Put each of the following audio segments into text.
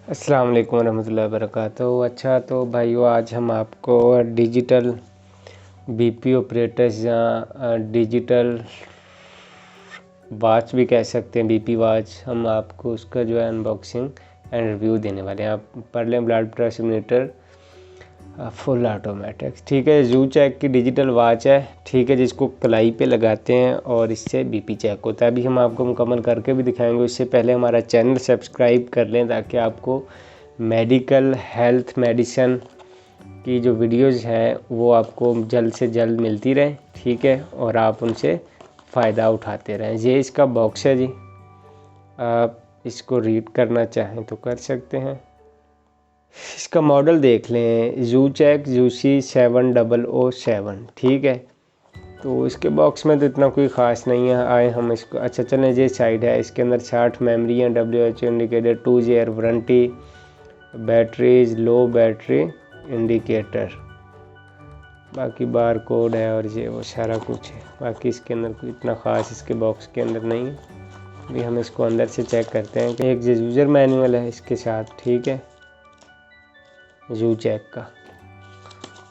अस्सलाम वालेकुम रहमतुल्लाहि वबरकातुहू। अच्छा तो भाइयों, आज हम आपको डिजिटल बीपी ऑपरेटर्स या डिजिटल वॉच भी कह सकते हैं, बीपी वॉच, हम आपको उसका जो है अनबॉक्सिंग एंड रिव्यू देने वाले हैं। आप पढ़ लें blood pressure meter full automatic, ठीक है। जू चेक की डिजिटल वॉच है, ठीक है, जिसको कलाई पे लगाते हैं और इससे बीपी चेक होता है। अभी हम आपको मुकम्मल करके भी दिखाएंगे। उससे पहले हमारा चैनल सब्सक्राइब कर लें ताकि आपको मेडिकल हेल्थ मेडिसिन की जो वीडियोज़ हैं वो आपको जल्द से जल्द मिलती रहे, ठीक है, और आप उनसे फ़ायदा उठाते रहें। ये इसका बॉक्स है जी, आप इसको रीड करना चाहें तो कर सकते हैं। इसका मॉडल देख लें, जू चेक यूसी 7007, ठीक है। तो इसके बॉक्स में तो इतना कोई ख़ास नहीं है। आए हम इसको, अच्छा चलें, ये साइड है, इसके अंदर 60 मेमोरी है, WHO indicator, 2 year warranty, batteries low battery indicator, बाकी बार कोड है और ये वो सारा कुछ है। बाकी इसके अंदर कोई इतना ख़ास इसके बॉक्स के अंदर नहीं है। अभी हम इसको अंदर से चेक करते हैं कि एक यूज़र मैनुअल है इसके साथ, ठीक है, जू चेक का।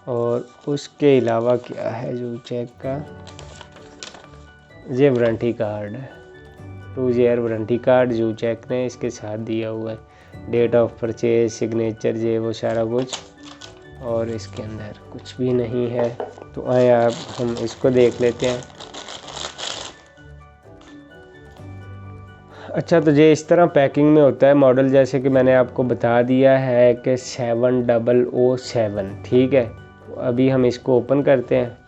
और उसके अलावा क्या है जू चेक का, ये वारंटी कार्ड है, 2 ईयर वारंटी कार्ड जू चेक ने इसके साथ दिया हुआ है। डेट ऑफ परचेज, सिग्नेचर, ये वो सारा कुछ, और इसके अंदर कुछ भी नहीं है। तो आए आप हम इसको देख लेते हैं। अच्छा, तो ये इस तरह पैकिंग में होता है। मॉडल जैसे कि मैंने आपको बता दिया है कि 7007, ठीक है। तो अभी हम इसको ओपन करते हैं।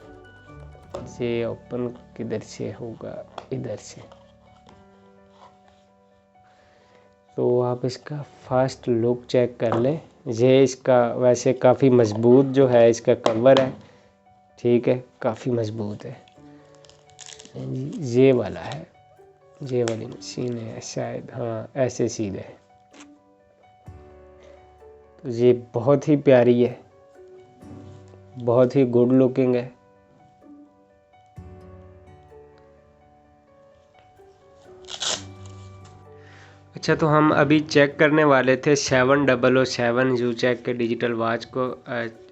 ये ओपन किधर से होगा, इधर से। तो आप इसका फर्स्ट लुक चेक कर लें। ये इसका वैसे काफ़ी मज़बूत जो है इसका कवर है, ठीक है, काफ़ी मज़बूत है। ये वाला है, ये वाली मशीन है शायद, हाँ ऐसे सीधे। तो ये बहुत ही प्यारी है, बहुत ही गुड लुकिंग है। अच्छा, तो हम अभी चेक करने वाले थे 7007 जू चेक के डिजिटल वॉच को।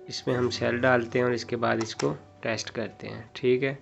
इसमें हम सेल डालते हैं और इसके बाद इसको टेस्ट करते हैं, ठीक है।